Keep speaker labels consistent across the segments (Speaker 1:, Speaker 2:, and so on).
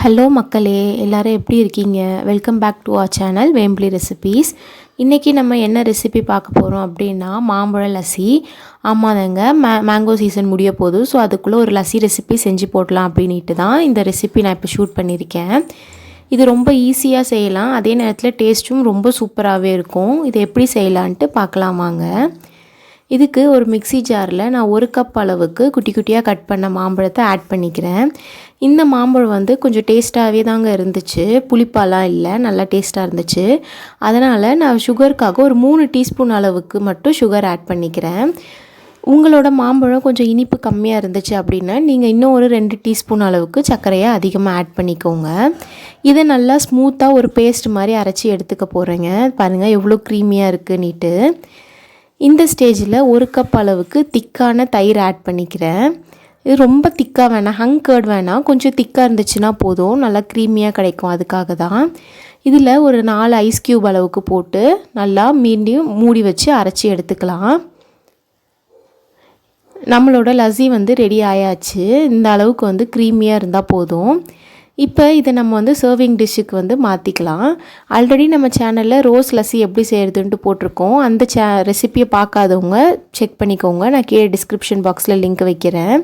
Speaker 1: Hello மக்களே, எல்லாரும் எப்படி இருக்கீங்க? Welcome back to our channel Vembili recipes. இன்றைக்கி நம்ம என்ன ரெசிபி பார்க்க போகிறோம் அப்படின்னா மாம்பழ லஸ்ஸி. ஆமாதாங்க, மேங்கோ சீசன் முடிய போகுது. ஸோ அதுக்குள்ளே ஒரு லஸ்ஸி ரெசிபி செஞ்சு போடலாம் அப்படின்ட்டு தான் இந்த ரெசிபி நான் இப்போ ஷூட் பண்ணியிருக்கேன். இது ரொம்ப ஈஸியாக செய்யலாம், அதே நேரத்தில் டேஸ்ட்டும் ரொம்ப சூப்பராகவே இருக்கும். இதை எப்படி செய்யலான்ட்டு பார்க்கலாமாங்க. இதுக்கு ஒரு மிக்ஸி ஜாரில் நான் 1 கப் அளவுக்கு குட்டி குட்டியாக கட் பண்ண மாம்பழத்தை ஆட் பண்ணிக்கிறேன். இந்த மாம்பழம் வந்து கொஞ்சம் டேஸ்ட்டாகவே தாங்க இருந்துச்சு, புளிப்பாலாம் இல்லை, நல்லா டேஸ்ட்டாக இருந்துச்சு. அதனால் நான் சுகருக்காக ஒரு 3 டீஸ்பூன் அளவுக்கு மட்டும் சுகர் ஆட் பண்ணிக்கிறேன். உங்களோட மாம்பழம் கொஞ்சம் இனிப்பு கம்மியாக இருந்துச்சு அப்படின்னா நீங்கள் இன்னும் ஒரு 2 டீஸ்பூன் அளவுக்கு சர்க்கரையை அதிகமாக ஆட் பண்ணிக்கோங்க. இதை நல்லா ஸ்மூத்தாக ஒரு பேஸ்ட் மாதிரி அரைச்சி எடுத்துக்க போகிறேங்க. பாருங்கள் எவ்வளோ க்ரீமியாக இருக்குன்னுட்டு. இந்த ஸ்டேஜில் 1 கப் அளவுக்கு திக்கான தயிர் ஆட் பண்ணிக்கிறேன். இது ரொம்ப திக்காக வேணாம், ஹங் கர்ட் வேணாம், கொஞ்சம் திக்காக இருந்துச்சுன்னா போதும், நல்லா க்ரீமியாக கிடைக்கும். அதுக்காக தான் இதில் ஒரு 4 ஐஸ் க்யூப் அளவுக்கு போட்டு நல்லா மீண்டும் மூடி வச்சு அரைச்சி எடுத்துக்கலாம். நம்மளோட லஸ்ஸி வந்து ரெடி ஆயாச்சு. இந்த அளவுக்கு வந்து க்ரீமியாக இருந்தால் போதும். இப்போ இதை நம்ம வந்து சர்விங் டிஷ்ஷுக்கு வந்து மாற்றிக்கலாம். ஆல்ரெடி நம்ம சேனலில் ரோஸ் லஸ்ஸி எப்படி செய்கிறதுன்ட்டு போட்டிருக்கோம். அந்த ரெசிப்பியை பார்க்காதவங்க செக் பண்ணிக்கோங்க, நான் கீழே டிஸ்கிரிப்ஷன் பாக்ஸில் லிங்க் வைக்கிறேன்.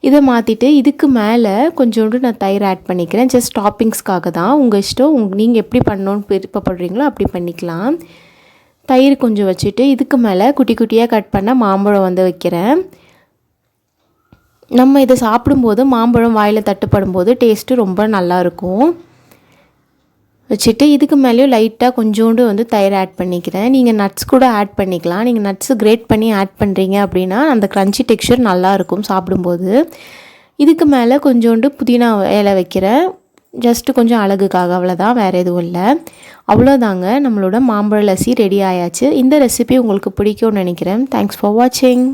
Speaker 1: இதை மாற்றிட்டு இதுக்கு மேலே கொஞ்சோண்டு நான் தயிர் ஆட் பண்ணிக்கிறேன். ஜஸ்ட் டாப்பிங்ஸ்க்காக தான், உங்கள் இஷ்டம். நீங்கள் எப்படி பண்ணணுன்னு விருப்பப்படுறீங்களோ அப்படி பண்ணிக்கலாம். தயிர் கொஞ்சம் வச்சுட்டு இதுக்கு மேலே குட்டி குட்டியாக கட் பண்ண மாம்பழம் வந்து வைக்கிறேன். நம்ம இதை சாப்பிடும்போது மாம்பழம் வாயில் தட்டுப்படும் போது டேஸ்ட்டு ரொம்ப நல்லாயிருக்கும். வச்சுட்டு இதுக்கு மேலேயும் லைட்டாக கொஞ்சோண்டு வந்து தயிர் ஆட் பண்ணிக்கிறேன். நீங்கள் நட்ஸ் கூட ஆட் பண்ணிக்கலாம். நீங்கள் நட்ஸு கிரேட் பண்ணி ஆட் பண்ணுறீங்க அப்படின்னா அந்த க்ரன்ச்சி டெக்ஸ்சர் நல்லாயிருக்கும் சாப்பிடும்போது. இதுக்கு மேலே கொஞ்சோண்டு புதினா இலை வைக்கிறேன், ஜஸ்ட்டு கொஞ்சம் அழகுக்காக, அவ்வளோதான், வேறு எதுவும் இல்லை. அவ்வளோதாங்க, நம்மளோட மாம்பழ லஸ்ஸி ரெடி ஆயாச்சு. இந்த ரெசிபி உங்களுக்கு பிடிக்கும்னு நினைக்கிறேன். தேங்க்ஸ் ஃபார் வாட்சிங்.